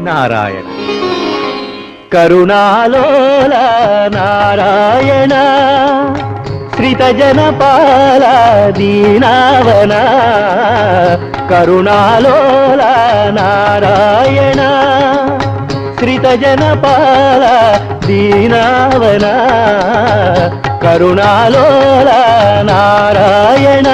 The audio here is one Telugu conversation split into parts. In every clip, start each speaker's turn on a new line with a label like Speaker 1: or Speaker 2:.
Speaker 1: నారాయణ కరుణాలోల నారాయణ శ్రితజనపాల దీనావన కరుణాలోల నారాయణ శ్రితజనపాల దీనావన కరుణాలోల నారాయణ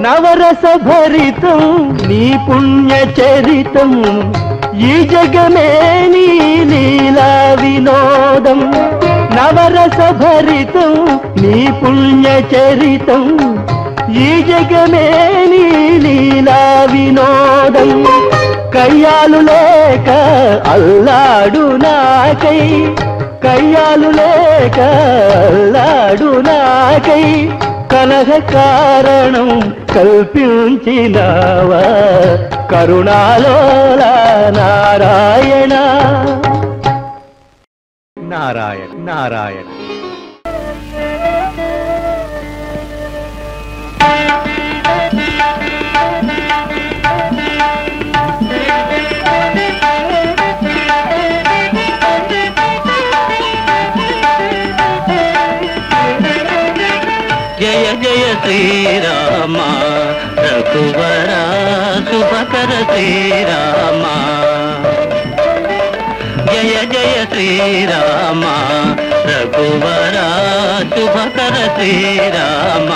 Speaker 1: నవరస భరితం నీ పుణ్యచరితం ఈ జగమే నీ లీలా వినోదం నవరస భరితం నీ పుణ్యచరితం ఈ జగమే నీ లీలా వినోదం కయ్యాలు లేక అల్లాడు నాకై కయ్యాలు లేక అల్లాడు నాకై కలహ కారణం కల్పించినావా కరుణాలోల నారాయణ నారాయణ నారాయణ
Speaker 2: జయ జయ శ్రీరామ రఘువర శుభకర శ్రీరామ జయ జయ శ్రీరామ రఘువర శుభకర శ్రీరామ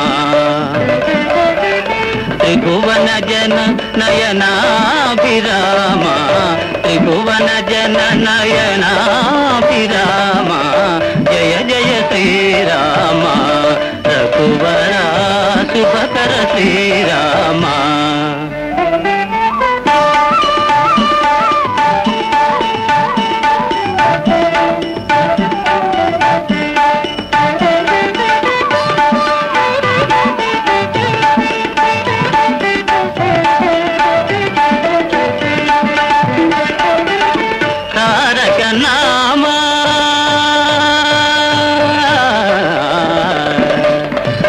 Speaker 2: త్రిభువన జన నయనాభిరామ త్రిభువన జన నయనాభిరామ జయ జయ శ్రీరామ రఘువర శుభకర శ్రీరామ తారక నామ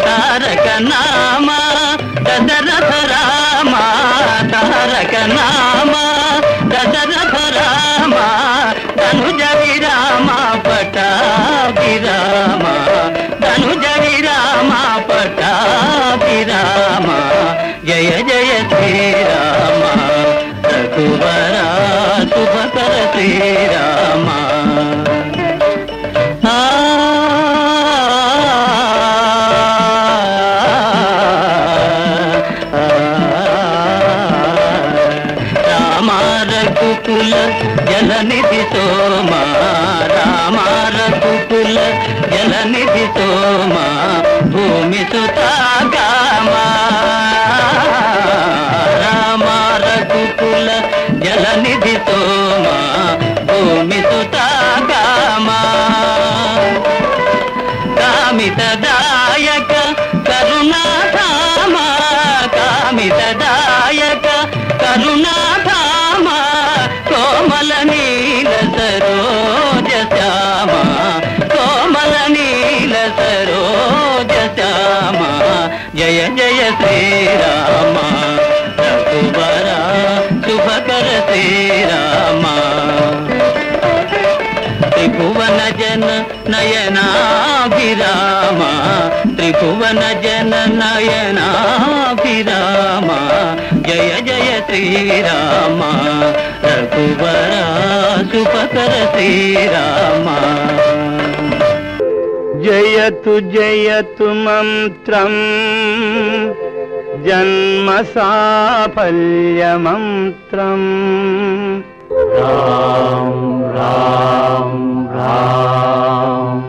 Speaker 2: తారక నామ దశరథ రామ తారక నామ దశరథ రామ ధనుజ విరామ పటాభిరామ ధనుజ విరామ పటాభిరామ జయ జయ శ్రీరామ రఘువర శుభకర శ్రీరామ రామ రఘుకుల జలనిధి సోమ రామ రఘుకుల జలనిధి సోమ భూమి సుతాగామ రామ రఘుకుల జలనిధి సోమ భూమి సుతాగామ కామితదాయక కరుణాధామ కామితదాయక కరుణాధామ కోమల నీల సరోజ శ్యామ కోమల నీల సరోజ శ్యామ జయ జయ శ్రీరామ రఘువర శుభకర శ్రీరామ త్రిభువన జన నయనాభిరామ త్రిభువన జన నయనాభిరామ జయ జయ శ్రీరామ రఘువర శుభకర శ్రీరామ
Speaker 1: జయతు జయతు మంత్రం జన్మ సాఫల్య మంత్రం రామ్ రామ్ రామ్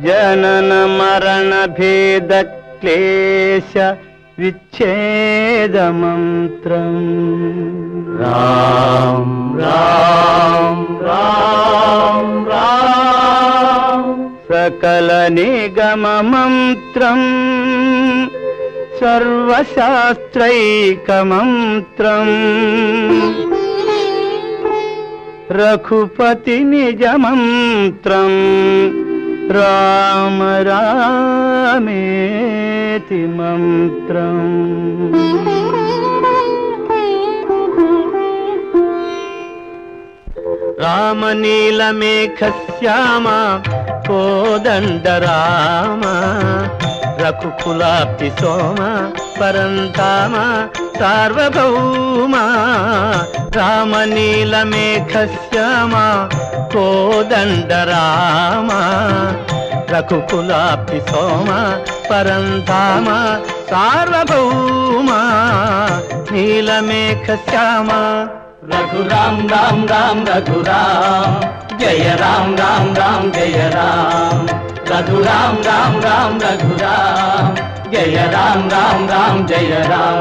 Speaker 1: జనన మరణ భేద క్లేశ విచ్ఛేద మంత్రం రామ్ రామ్ రామ్ రామ్ సకల నిగమ మంత్రం సర్వశాస్త్రైక మంత్రం రఘుపతి నిజ మంత్రం రామ రామేతి మంత్రం. రామనీలమేఘశ్యామ కోదండ రామ రఘుకులాబ్ధి సోమ పరంధామ సార్వభౌమ. రామనీలమేఘశ్యామ కోదండ రామ రఘుకులాబ్ధి సోమ పరంధామ సార్వభౌమ. నీలమేఘశ్యామ
Speaker 2: రఘురాం రాం రాం రఘురాం జయ రాం రాం రాం జయ రాం. రఘురాం రాం రాం రఘురాం జయ రాం రాం రాం జయ రాం.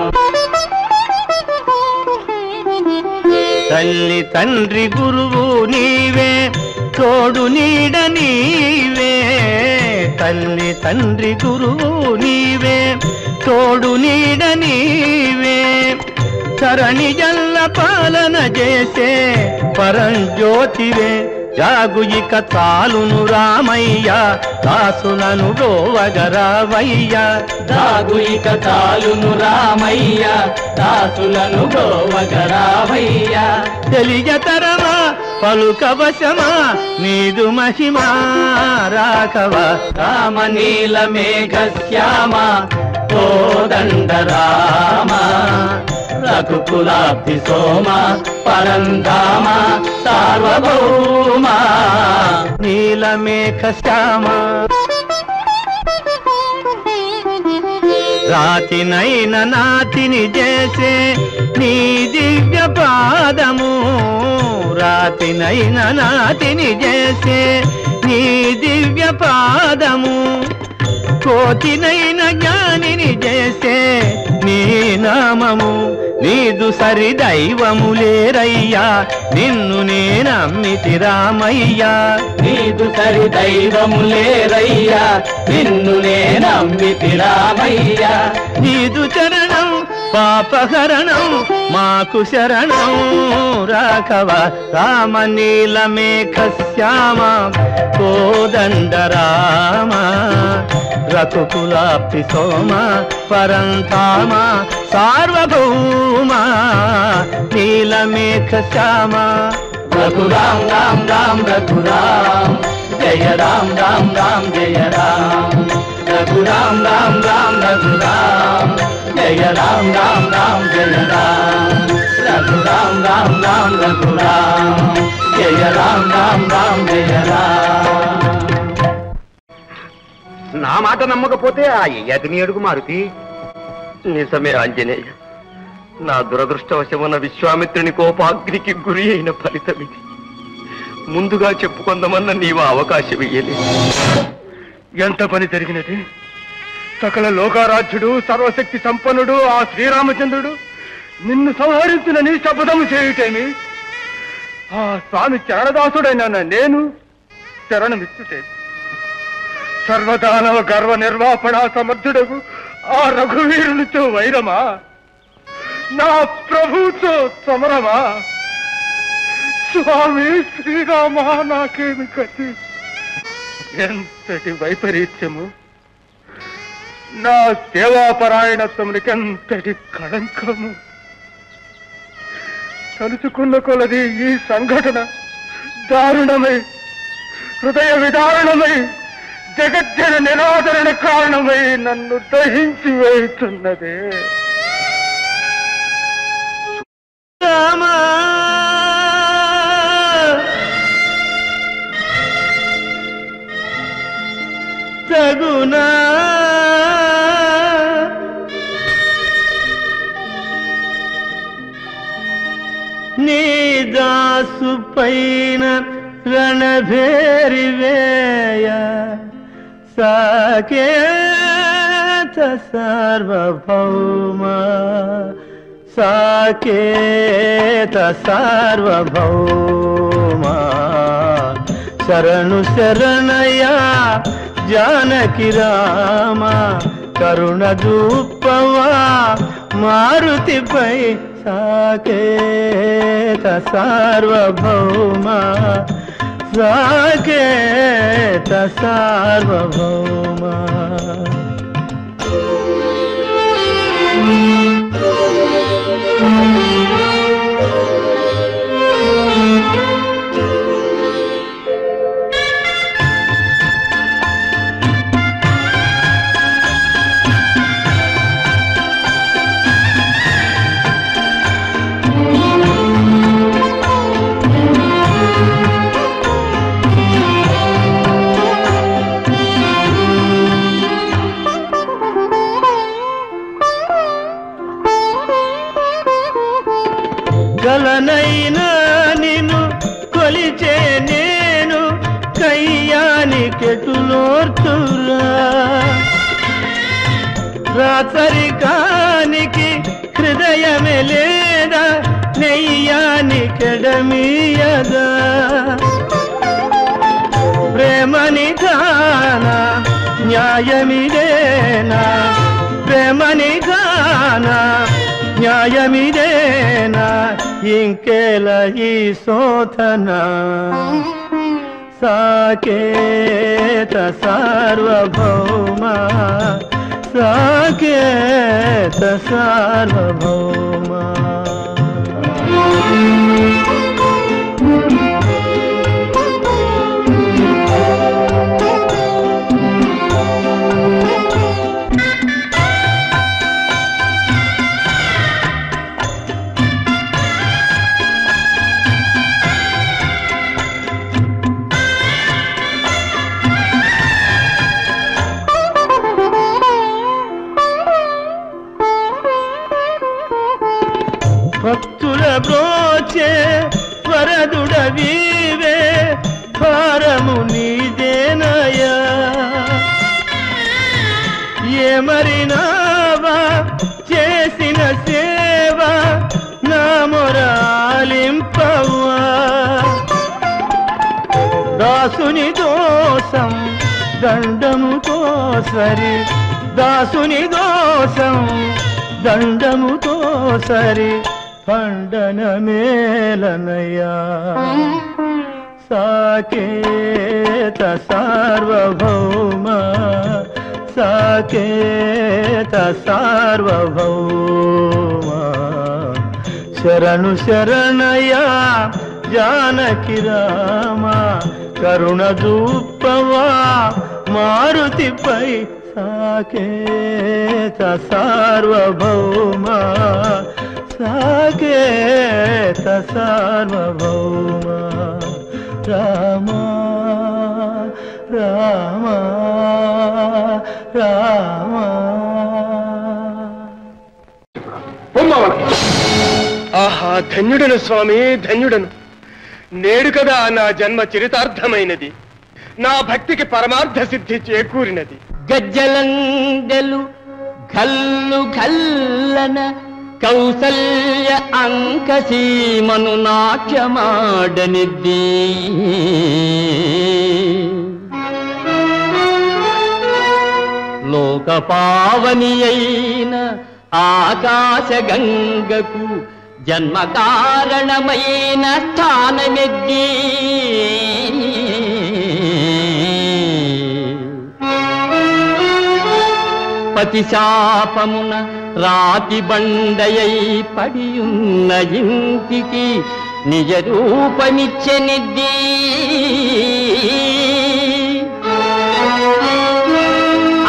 Speaker 1: తల్లి తండ్రి గురువు నీవే తోడు నీడ నీవే. తల్లి తండ్రి గురువు నీవే తోడు నీడ నీవే. ధరణి జల్ల పాలన చేసే పరంజ్యోతివే. జాగు ఇక చాలును రామయ్య దాసులను గోవగరావయ్య.
Speaker 2: జాగు ఇక చాలును రామయ్య దాసులను గోవగరావయ్య.
Speaker 1: తెలియతరమా పలుకవశమా నీదు మహిమా రాఘవ.
Speaker 2: రామనీలమేఘశ్యామ కోదండ రామ రఘుకులాబ్ధి సోమ పరంధామ సార్వభౌమ.
Speaker 1: నీలమేఘశ్యామ రాతినైన నాతిని చేసే నీ దివ్య పాదము. రాతినైన నాతిని చేసే నీ దివ్య పాదము. కోతినైన జ్ఞానిని చేసే నీ నామము. నీదు సరి దైవము లేరయ్యా నిన్ను నేనమ్మితి రామయ్యా.
Speaker 2: నీదు సరి దైవము లేరయ్యా నిన్ను నేనమ్మితి రామయ్యా.
Speaker 1: నీదు చరణం పాపహరణం మాకు శరణం రాఘవ. రామనీలమేఘశ్యామ కోదండ రామ రఘుకులాబ్ధి సోమ పరంధామ సార్వభౌమ. నీలమేఘశ్యామ
Speaker 2: రఘురాం రాం రాం రఘురాం జయ రాం రాం రాం జయ రాం. రఘురాం రాం రాం రఘురాం జయ రాం రాం రాం జయ రాం. రఘురాం రాం రాం రఘురాం జయ రాం రాం రాం జయ రాం.
Speaker 3: నా మాట నమ్మకపోతే ఆ యజ్ఞి అడుగు మారుతి.
Speaker 1: నిజమే ఆంజనేయ. నా దురదృష్టవశమున విశ్వామిత్రుని కోపాగ్నికి గురి అయిన ఫలితమిది. ముందుగా చెప్పుకుందామన్న నీవు అవకాశం ఇయ్యలేదు.
Speaker 3: ఎంత పని జరిగినది! సకల లోకారాధ్యుడు సర్వశక్తి సంపన్నుడు ఆ శ్రీరామచంద్రుడు నిన్ను సంహరించిన నీ శపథము చేయుటేమి? ఆ స్వామి చరణదాసుడైన నేను శరణమిచ్చుటే. సర్వదానవ గర్వ నిర్వాపణ సమర్థుడకు ఆ రఘువీరునితో వైరమా? నా ప్రభుతో సమరమా? స్వామి శ్రీరామ నాకేమి గతి! ఎంతటి వైపరీత్యము! నా సేవాపరాయణత్వమునికెంతటి కళంకము! తలుచుకున్న కొలది ఈ సంఘటన దారుణమై హృదయ విదారుణమై జగజ్జన నిరాదరణ కారణమై నన్ను దహించి వేస్తున్నదే.
Speaker 1: రామా తగునా నీ దాసు పైన రణభేరివేయ సాకేత సార్వభౌమ. సాకేత సార్వభౌమ. శరణు శరణయా జానకి రామ. కరుణ దూపవా మారుతిపై. సాకేత సార్వభౌమ. సాకేత సార్వభౌమ. గలనైనా నిన్ను కొలిచే నేను కయ్యానికెటులోర్తురా. రాచరికానికి హృదయమే లేదా నెయ్యానికెడమీయదా. ప్రేమ నిధాన న్యాయమిదేనా, ప్రేమ నిధాన న్యాయమిదేనా, ఇంకేల ఈ శోధన. సాకేత సార్వభౌమ, సాకేత సార్వభౌమ. భక్తుల బ్రోచే వరదుడవీవే, భారము నీదేనయా. ఏమరినావా చేసిన సేవ నా మొరాలింపవా. దాసుని దోషం దండము కోసరి, దాసుని దోషం దండము కోసరి, ఖండనమేలనయా. సాకేత సార్వభౌమ, సాకేత సార్వభౌమ. శరణు శరణయా జానకి రామ, కరుణ చూపవా మారుతిపై. సాకేత సార్వభౌమ, సాకేత సార్వభౌమ. రామ రామ రామ.
Speaker 3: ఆహా, ధన్యుడను స్వామి, ధన్యుడను. నేడు కదా నా జన్మ చరితార్థమైనది, నా భక్తికి పరమార్థ సిద్ధి చేకూరినది.
Speaker 2: గజ్జలందెలు గల్లు గల్లన కౌసల్య అంకసీమను నాట్యమాడనిద్ది. లోకపావని అయిన ఆకాశ గంగకు జన్మ కారణమైన స్థానమెద్ది. పతిశాపమున రాతి బండయై పడియున్న ఇంటికి నిజ రూపమిచ్చెనిద్ది.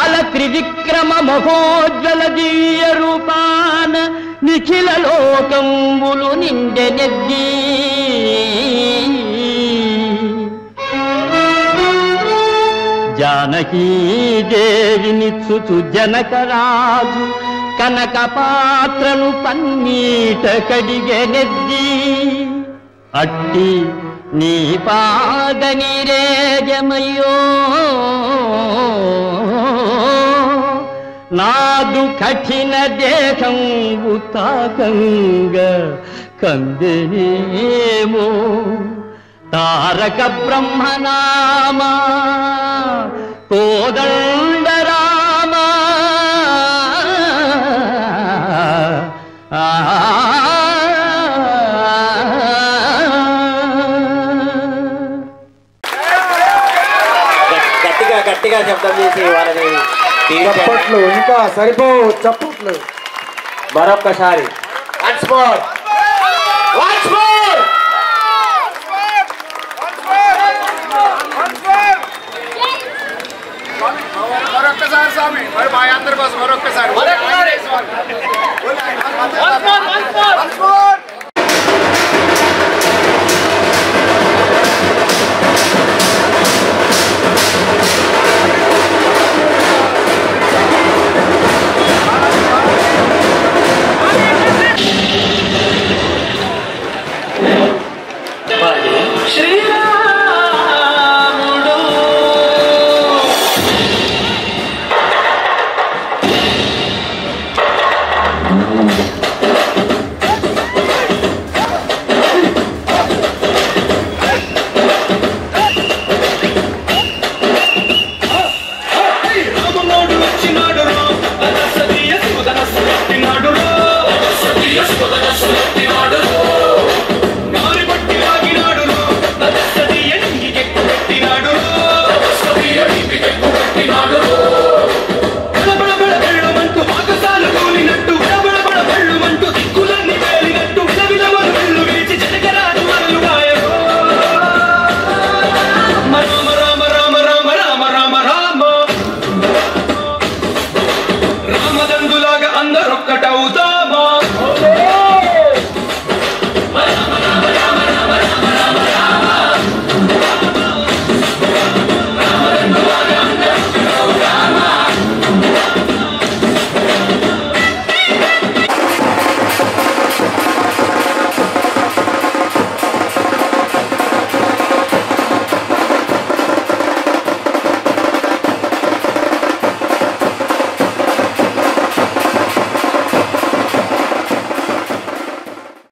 Speaker 2: అల త్రివిక్రమ మహోజ్వల దివ్య రూపాన నిఖిల లోకంబులు నిండెనెద్ది. జానకీదేవినిచ్చుచు జనకరాజు కనక పాత్రను పన్నీట కడిగెనెద్ది. అట్టి నీ పాదనిరేజమయ్యో నాదు కఠిన దేహంబు తాకంగ కందెనేమో. తారక బ్రహ్మనామా కోదండ రామ. గట్టిగా శబ్దం చేసి వాళ్ళని
Speaker 4: చప్పట్లు ఇంకా సరిపోవు చప్పట్లు
Speaker 2: మరొక్కసారి
Speaker 3: మరొక్కసారి స్వామి మరి మా అందరి కోసం మరొక్కసారి
Speaker 2: శ్రీ